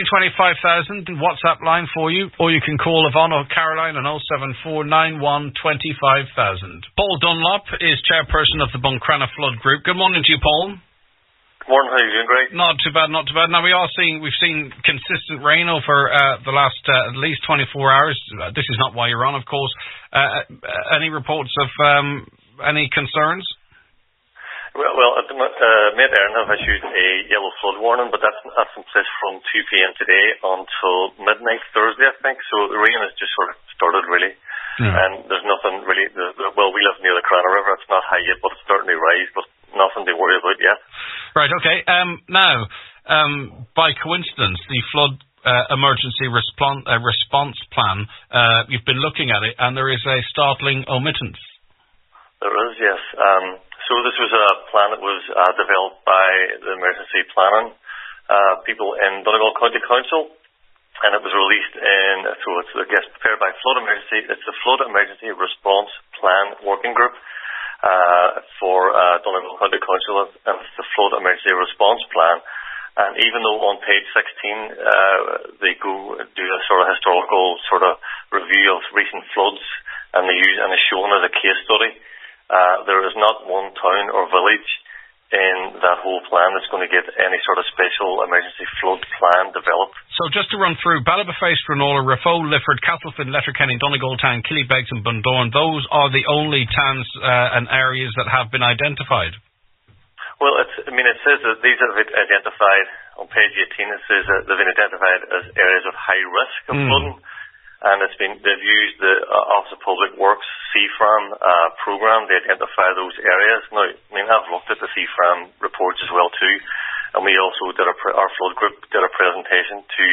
25,000 WhatsApp line for you, or you can call Yvonne or Caroline on 07491 25,000. Paul Dunlop is chairperson of the Buncrana Flood Group. Good morning to you, Paul. Good morning, how are you doing? Great. Not too bad, not too bad. Now, we've seen consistent rain over the last at least 24 hours. This is not why you're on, of course. Any reports of any concerns? Well, Mid Erin have issued a yellow flood warning, but that's in place from 2 p.m. today until midnight Thursday, I think. So the rain has just sort of started, really. Yeah. And there's nothing really... Well, we live near the Crana River. It's not high yet, but it's starting to rise, but nothing to worry about yet. Right, okay. Now, by coincidence, the flood emergency response plan, you've been looking at it, and there is a startling omittance. There is, yes. So this was a plan that was developed by the emergency planning people in Donegal County Council, and it was released prepared by Flood Emergency. It's the Flood Emergency Response Plan Working Group for Donegal County Council, and it's the Flood Emergency Response Plan. And even though on page 16 they go do a sort of historical sort of review of recent floods, and it's shown as a case study. There is not one town or village in that whole plan that's going to get any sort of special emergency flood plan developed. So just to run through, Ballybofey, Stranola, Raphoe, Lifford, Castlefin, Letterkenny, Donegal Town, Killybegs and Bundoran, those are the only towns and areas that have been identified? Well, it says that these have been identified, on page 18 it says that they've been identified as areas of high risk of flooding. And they've used the Office of Public Works CFRAM program to identify those areas. Now, I've looked at the CFRAM reports as well too, and we also our flood group did a presentation to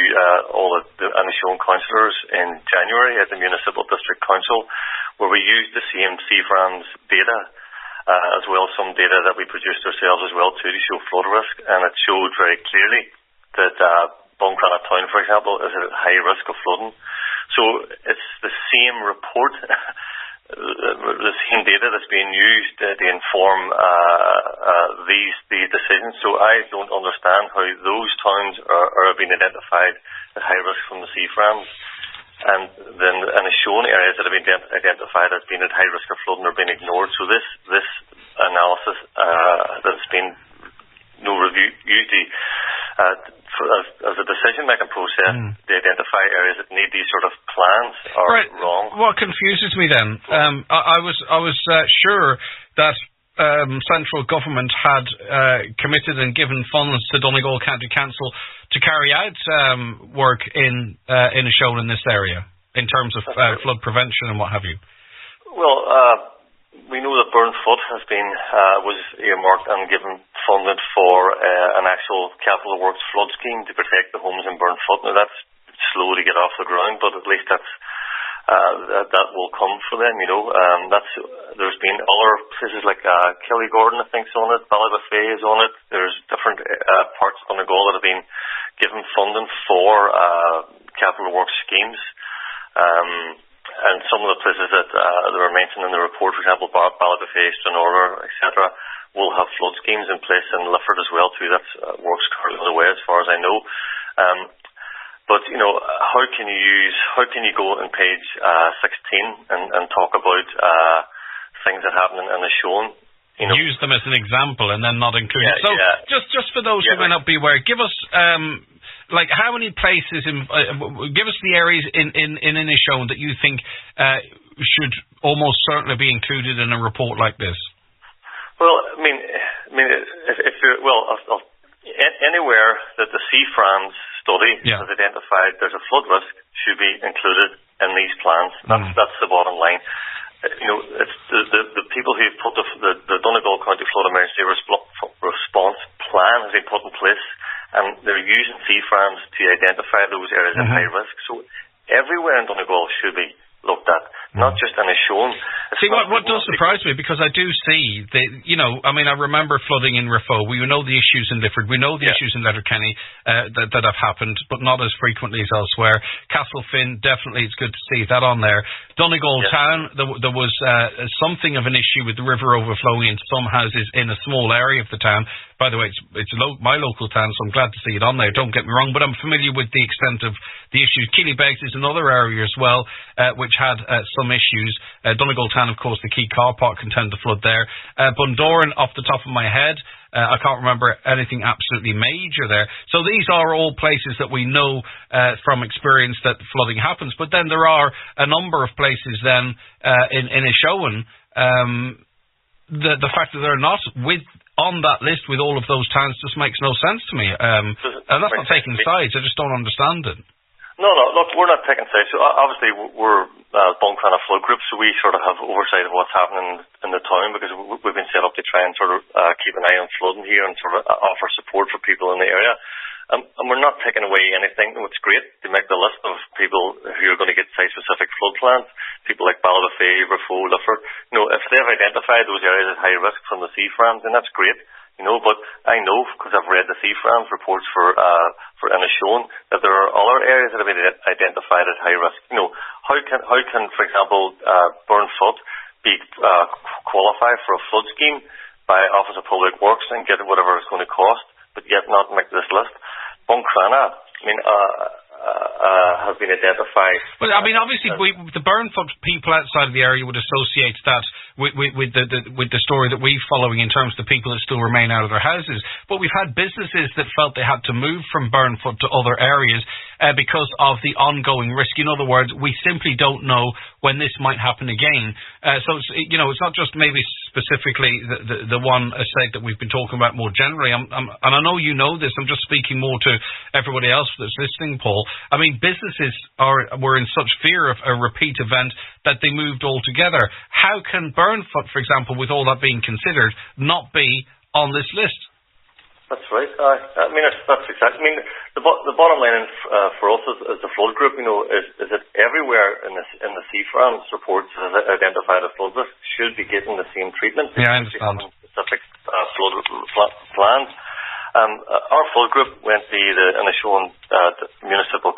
all of the Inishowen councillors in January at the Municipal District Council, where we used the same CFRAM's data as well as some data that we produced ourselves as well too to show flood risk, and it showed very clearly that Buncrana Town, for example, is at high risk of flooding. So it's the same report, the same data that's being used to inform these decisions. So I don't understand how those towns are being identified at high risk from the CFRAMs, and then Inishowen areas that have been identified as being at high risk of flooding are being ignored. So this analysis that's been used as a decision-making process to identify areas that need these sort of plans are wrong. What confuses me then, I was sure that central government had committed and given funds to Donegal County Council to carry out work in Inishowen in this area, in terms of flood prevention and what have you. Well, we know that Burnfoot was earmarked and given funded for an actual capital works flood scheme to protect the homes in Burnfoot. Now that's slow to get off the ground, but at least that will come for them. There's been other places like Killygordon, I think, is on it. Ballybofey is on it. There's different parts of Donegal that have been given funding for capital works schemes. And some of the places that are mentioned in the report, for example, Ballybofey, Stranola, etc., will have flood schemes in place, in Lifford as well too. That's works currently on the way, as far as I know. But how can you go on page 16 and talk about things that happen in Inishowen? Use them as an example and then not include it. So just for those who may not be aware, give us how many places give us the areas in Inishowen that you think should almost certainly be included in a report like this. Well, anywhere that the CFRAM's study has identified there's a flood risk should be included in these plans. That's the bottom line. It's the people who've put the Donegal County Flood Emergency Response Plan has been put in place, and they're using CFRAMs to identify those areas of high risk. So everywhere in Donegal should be looked at, not just Inishowen. See, what does surprise me, because I do see, I remember flooding in Raphoe. We know the issues in Lifford. We know the issues in Letterkenny that have happened, but not as frequently as elsewhere. Castlefin, definitely, it's good to see that on there. Donegal Town, there was something of an issue with the river overflowing in some houses in a small area of the town. by the way, it's my local town, so I'm glad to see it on there. Don't get me wrong, but I'm familiar with the extent of the issues. Keeley Bakes is another area as well, which had some issues. Donegal town, of course, the key car park contended to flood there. Bundoran, off the top of my head, I can't remember anything absolutely major there. So these are all places that we know from experience that flooding happens. But then there are a number of places then in Inishowen. The fact that they're not on that list with all of those towns just makes no sense to me. And that's not taking sides. I just don't understand it. No, look, we're not taking sides. So obviously, we're Buncrana flood group, so we sort of have oversight of what's happening in the town because we've been set up to try and sort of keep an eye on flooding here and sort of offer support for people in the area. And we're not taking away anything. It's great to make the list of people who are going to get site-specific flood plans, people like Ballybofey, Rafo, Clifford. If they've identified those areas at high risk from the sea farms, then that's great. But I know, because I've read the sea farms reports for Inishowen, that there are other areas that have been identified at high risk. How can, for example, Burnfoot be qualify for a flood scheme by Office of Public Works and get whatever it's going to cost, but yet not make this list? Buncrana, have been identified. Well, obviously, the Burnfoot people outside of the area would associate that with the story that we're following in terms of the people that still remain out of their houses. But we've had businesses that felt they had to move from Burnfoot to other areas because of the ongoing risk. In other words, we simply don't know when this might happen again. So it's not just maybe specifically the one estate that we've been talking about more generally. And I know you know this. I'm just speaking more to everybody else that's listening, Paul. Businesses were in such fear of a repeat event that they moved altogether. How can Burnfoot, for example, with all that being considered, not be on this list? That's right. That's exactly. The bottom line for us as the flood group, is that everywhere in the sea farms reports as identified as flood risk should be given the same treatment. Yeah, I understand. Specific flood plans. Our flood group went to the Inishowen municipal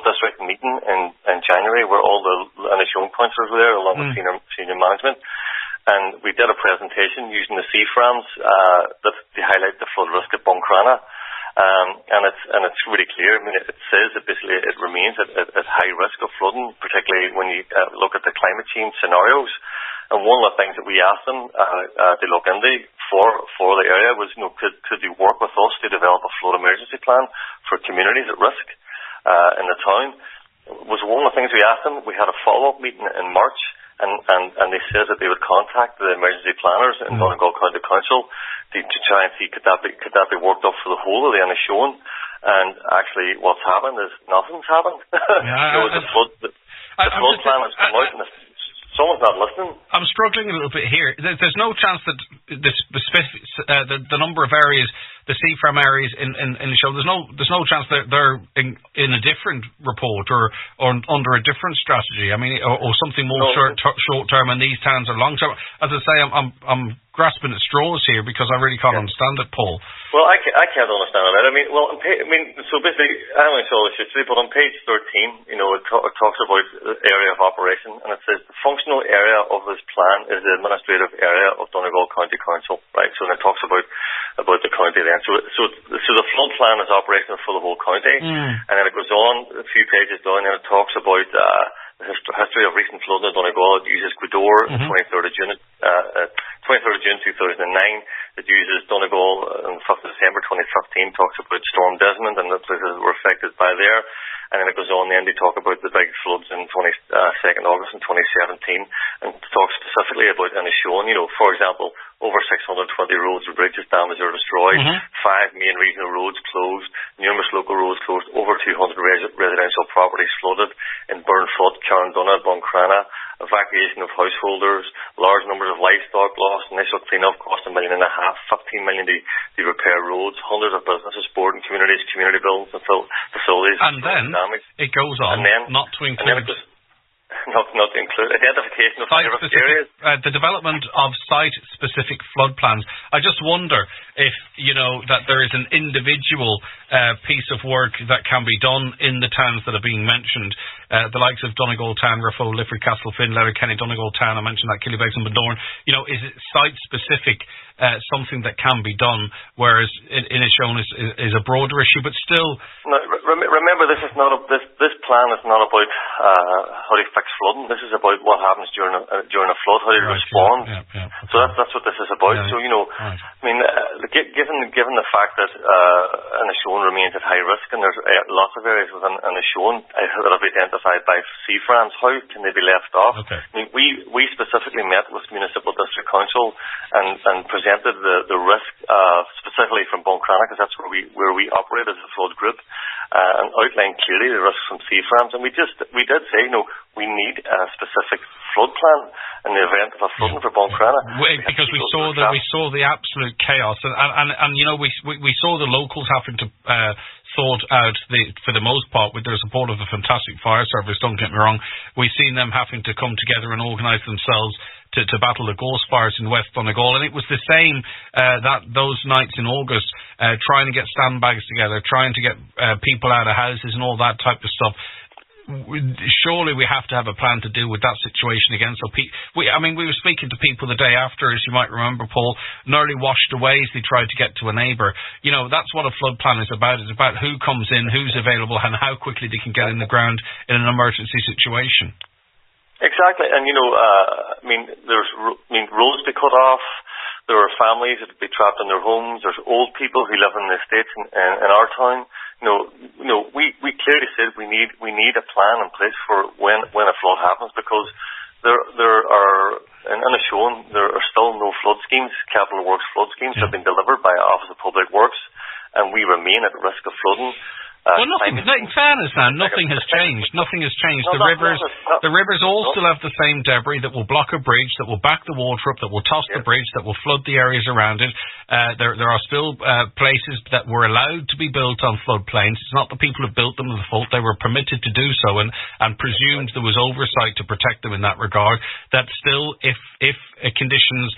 district meeting in January, where all the Inishowen councillors were there, along with senior management. And we did a presentation using the sea farms to highlight the flood risk at Buncrana. And it's really clear. It says that basically it remains at high risk of flooding, particularly when you look at the climate change scenarios. And one of the things that we asked them to look into for the area was, could they work with us to develop a flood emergency plan for communities at risk in the town? It was one of the things we asked them. We had a follow-up meeting in March, and they said that they would contact the emergency planners in Donegal County Council to try and see could that be worked up for the whole of the Inishowen. And actually, what's happened is nothing's happened. The flood plan has come out, and someone's not listening. I'm struggling a little bit here. There's no chance that the number of areas, the sea farm areas in the show, there's no chance that they're in a different report or under a different strategy. Or something more short term, and these towns are long term. As I say, I'm grasping at straws here because I really can't understand it, Paul. Well, I can't understand it. So basically, I don't know all this history, but on page 13, it talks about the area of operation, and it says the functional area of this plan is the administrative area of Donegal County Council, right? So then it talks about the county then. So the flood plan is operational for the whole county, and then it goes on a few pages down, and it talks about the history of recent flooding in Donegal. It uses Gweedore, 23rd of June 2009. It uses Donegal on 5th of December 2015, talks about Storm Desmond and the places that were affected by there. And then it goes on then to talk about the big floods in 22nd August in 2017, and talks specifically about Inishowen. For example, over 620 roads and bridges damaged or destroyed, 5 main regional roads closed, numerous local roads closed, over 200 residential properties flooded in Burnfoot, Carndunna, Buncrana, evacuation of householders, large numbers of livestock lost, initial clean-up cost $1.5 million, 15 million to repair roads, hundreds of businesses, sporting communities, community buildings and facilities. And then damaged. It goes on, not to include... not to include identification of high-risk areas. The development of site-specific flood plans. I just wonder if, that there is an individual piece of work that can be done in the towns that are being mentioned, the likes of Donegal Town, Raphoe, Lifford, Castlefin, Letterkenny, Donegal Town, I mentioned that, Killybegs and Bundoran. Is it site-specific, something that can be done, whereas Inishowen is a broader issue, but still... No, remember, this is not this plan is not about how to fix flooding. This is about what happens during a flood, how to respond. Okay. So that's what this is about. Yeah, so right. I mean, given the fact that Inishowen remains at high risk, and there's lots of areas within Inishowen that have identified by CFRANs, how can they be left off? Okay. I mean, we specifically met with Municipal District Council and presented the risk specifically from Buncrana, because that's where we operate as a flood group, and outlined clearly the risks from CFRANs. And we did say, we need a specific flood plan in the event of a flooding for Buncrana. Because we saw the absolute chaos, and we saw the locals having to sort out, for the most part, with the support of the fantastic fire service, don't get me wrong, we've seen them having to come together and organise themselves to battle the gorse fires in West Donegal. And it was the same those nights in August, trying to get sandbags together, trying to get people out of houses and all that type of stuff. Surely we have to have a plan to deal with that situation again. So we were speaking to people the day after, as you might remember, Paul, nearly washed away as they tried to get to a neighbour. That's what a flood plan is about. It's about who comes in, who's available, and how quickly they can get in the ground in an emergency situation. Exactly, and roads be cut off. There are families that be trapped in their homes. There's old people who live in the estates in our town. We clearly said we need a plan in place for when a flood happens, because there are in Inishowen there are still no flood schemes, capital works flood schemes have been delivered by Office of Public Works, and we remain at risk of flooding. In fairness, now, nothing has changed. Nothing has changed. The rivers all still have the same debris that will block a bridge, that will back the water up, that will toss the bridge, that will flood the areas around it. There are still places that were allowed to be built on floodplains. It's not the people who built them the fault. They were permitted to do so and presumed there was oversight to protect them in that regard. That still, if conditions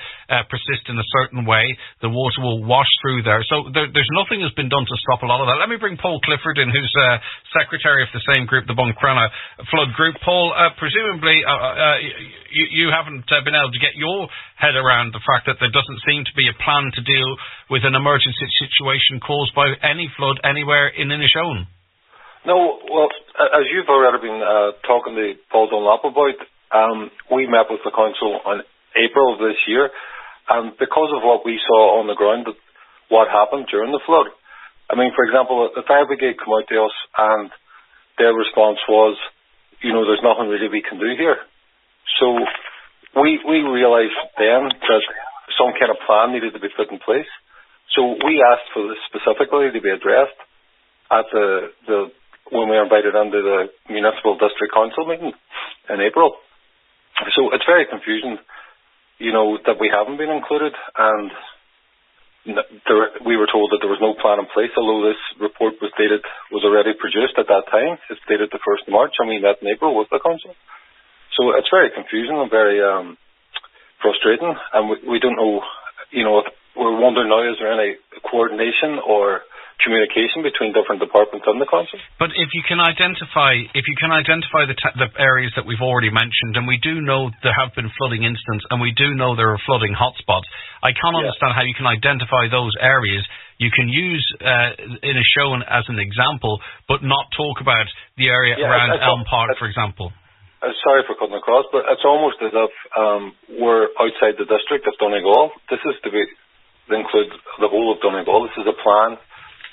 persist in a certain way, the water will wash through there. So there's nothing has been done to stop a lot of that. Let me bring Paul Clifford in, who's secretary of the same group, the Buncrana Flood Group. Paul, presumably you haven't been able to get your head around the fact that there doesn't seem to be a plan to deal with an emergency situation caused by any flood anywhere in Inishowen. No, well, as you've already been talking to Paul Dunlop about, we met with the council in April of this year, and because of what we saw on the ground, what happened during the flood. I mean, for example, the fire brigade came out to us and their response was, there's nothing really we can do here. So we realised then that some kind of plan needed to be put in place. So we asked for this specifically to be addressed at when we were invited into the Municipal District Council meeting in April. So it's very confusing, that we haven't been included, and we were told that there was no plan in place, although this report was already produced at that time. It's dated the 1st of March, and we met in April with the council. So it's very confusing and very frustrating, and we don't know, we're wondering now, is there any coordination or communication between different departments in the council? But if you can identify the areas that we've already mentioned, and we do know there have been flooding incidents, and we do know there are flooding hotspots, I can't understand how you can identify those areas. You can use Inishowen as an example, but not talk about the area around Elm Park, for example. Sorry for cutting across, but it's almost as if we're outside the district of Donegal. This is to include the whole of Donegal. This is a plan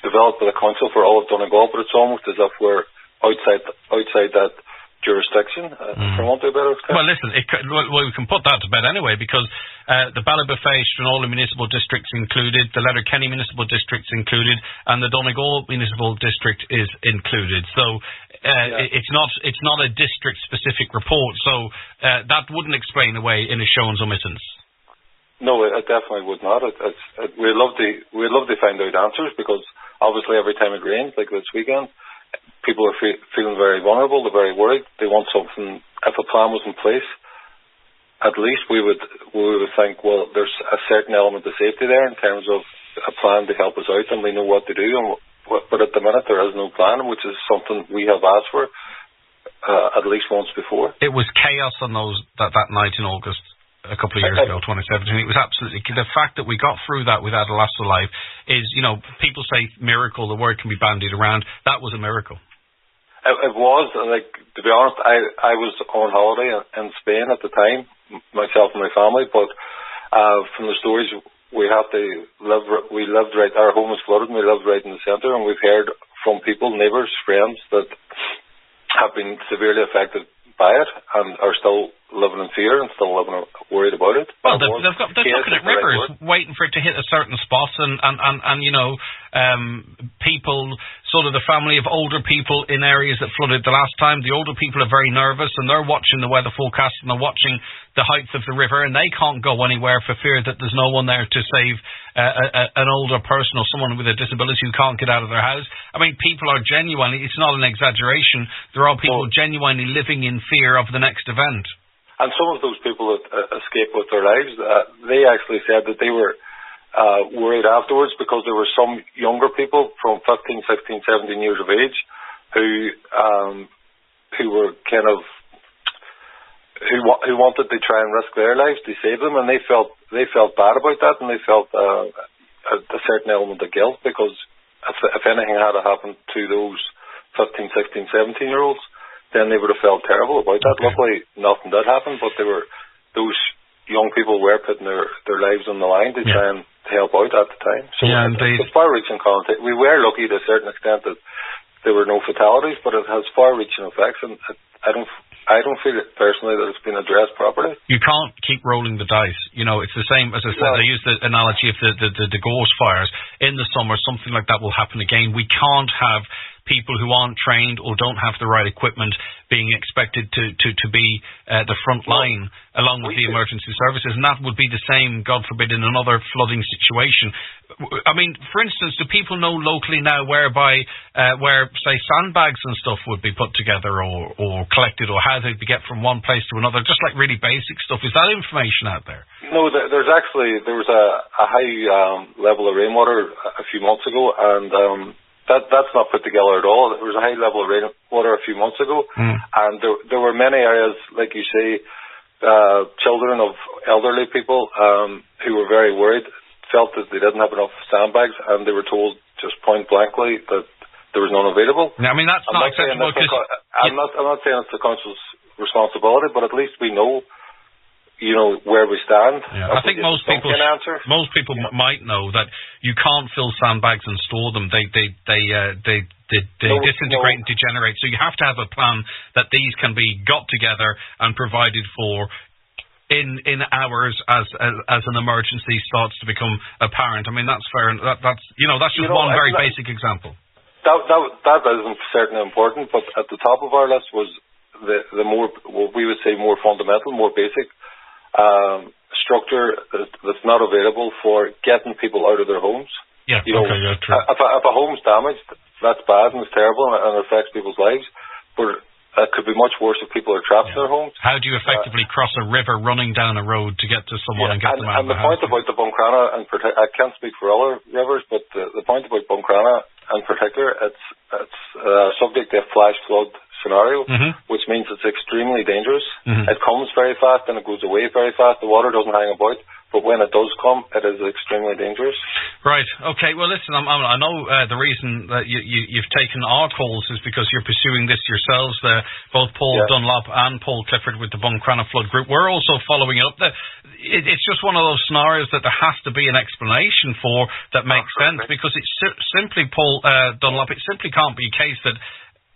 developed by the council for all of Donegal, but it's almost as if we're outside that jurisdiction, for want of a better expression. Well, listen, we can put that to bed anyway, because the Ballybofey and all the municipal districts included, the Letterkenny municipal districts included, and the Donegal municipal district is included. So it's not a district-specific report. So that wouldn't explain away Inishowen's omittance. No, it definitely would not. We'd love to find out answers, because obviously every time it rains, like this weekend, people are feeling very vulnerable. They're very worried. They want something if a plan was in place, at least we would think, well, there's a certain element of safety there in terms of a plan to help us out, and we know what to do. But at the minute, there is no plan, which is something we have asked for at least once before. It was chaos on that night in August a couple of years ago, 2017. It was absolutely the fact that we got through that without a loss of life is, people say miracle. The word can be bandied around. That was a miracle. It was, like, to be honest, I was on holiday in Spain at the time, myself and my family, but from the stories we lived right, our home was flooded and we lived right in the centre, and we've heard from people, neighbours, friends, that have been severely affected by it and are still living in fear and still worried about it. Well, they're looking at rivers, waiting for it to hit a certain spot, and people, sort of the family of older people in areas that flooded the last time, the older people are very nervous, and they're watching the weather forecast, and they're watching the height of the river, and they can't go anywhere for fear that there's no one there to save an older person or someone with a disability who can't get out of their house. I mean, people are genuinely, it's not an exaggeration, there are people genuinely living in fear of the next event. And some of those people that escaped with their lives, they actually said that they were worried afterwards because there were some younger people from 15, 16, 17 years of age who were kind of who wanted to try and risk their lives to save them, and they felt bad about that, and they felt a certain element of guilt because if anything had happened to those 15, 16, 17-year-olds, then they would have felt terrible about that. Okay. Luckily, nothing did happen, but those young people were putting their lives on the line to try and help out at the time. So it's far-reaching contact. We were lucky to a certain extent that there were no fatalities, but it has far-reaching effects, and I don't feel it personally that it's been addressed properly. You can't keep rolling the dice. It's the same, as I said, I used the analogy of the Gorse fires. In the summer, something like that will happen again. We can't have people who aren't trained or don't have the right equipment being expected to be the front line along with the emergency services, and that would be the same, God forbid, in another flooding situation. I mean, for instance, do people know locally now where say sandbags and stuff would be put together or collected, or how they'd be get from one place to another, just like really basic stuff? Is that information out there? No, there was a high level of rainwater a few months ago, and that's not put together at all. There was a high level of rainwater a few months ago, and there were many areas, like you say, children of elderly people who were very worried, felt that they didn't have enough sandbags, and they were told just point blankly that there was none available. I mean, that's not acceptable. I'm not saying it's the council's responsibility, but at least we know where we stand. Yeah. I think most people might know that you can't fill sandbags and store them. They disintegrate and degenerate. So you have to have a plan that these can be got together and provided for in hours as an emergency starts to become apparent. I mean, that's fair. That's just one very basic example. That isn't certainly important, but at the top of our list was the more, what we would say, more fundamental, more basic structure that's not available for getting people out of their homes. Yeah, true. If a home's damaged, that's bad and it's terrible and it affects people's lives, but it could be much worse if people are trapped in their homes. How do you effectively cross a river running down a road to get to someone and get them out of the house? And the point about the Buncrana, and I can't speak for other rivers, but the point about Buncrana in particular, it's subject to a flash flood scenario, which means it's extremely dangerous. It comes very fast and it goes away very fast. The water doesn't hang about, but when it does come, it is extremely dangerous. Right. Okay. Well, listen, I know the reason that you've taken our calls is because you're pursuing this yourselves. Both Paul Dunlop and Paul Clifford with the Buncrana Flood Group. We're also following it up. It's just one of those scenarios that there has to be an explanation for that makes sense, because it's simply, Paul Dunlop, it simply can't be a case that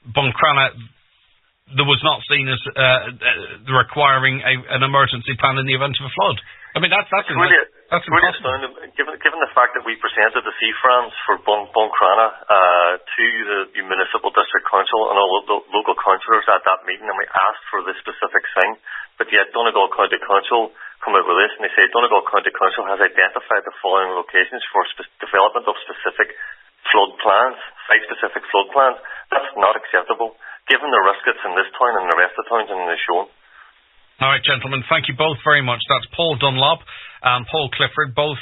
Buncrana there was not seen as requiring an emergency plan in the event of a flood. I mean, that's really astounding, given the fact that we presented the CFRANs for Buncrana to the municipal district council and all the local councillors at that meeting, and we asked for this specific thing, but yet Donegal County Council come out with this, and they say Donegal County Council has identified the following locations for development of specific flood plans, site-specific flood plans. That's not acceptable, given the risk that's in this town and the rest of the towns in Inishowen. All right, gentlemen, thank you both very much. That's Paul Dunlop and Paul Clifford, both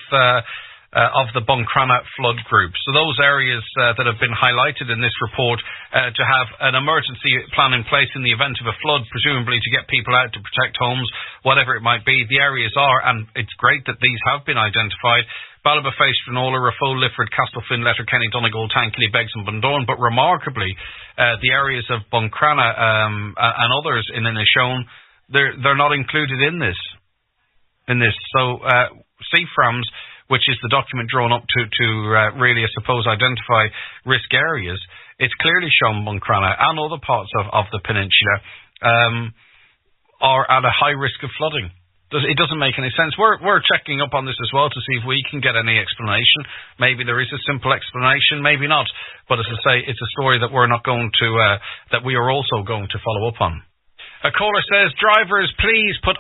of the Buncrana flood group. So those areas that have been highlighted in this report to have an emergency plan in place in the event of a flood, presumably to get people out to protect homes, whatever it might be, the areas are, and it's great that these have been identified, Ballybofey, Stranola, Raffoul, Lifford, Castlefin, Letterkenny, Donegal, Tankley, Beggs and Bundoran, but remarkably, the areas of Buncrana and others in Inishowen, they're not included in this. So CFRAMS, which is the document drawn up to really, I suppose, identify risk areas, it's clearly shown Buncrana and other parts of the peninsula are at a high risk of flooding. It doesn't make any sense. We're checking up on this as well to see if we can get any explanation. Maybe there is a simple explanation, maybe not. But as I say, it's a story that we're not going to, that we are also going to follow up on. A caller says, drivers, please put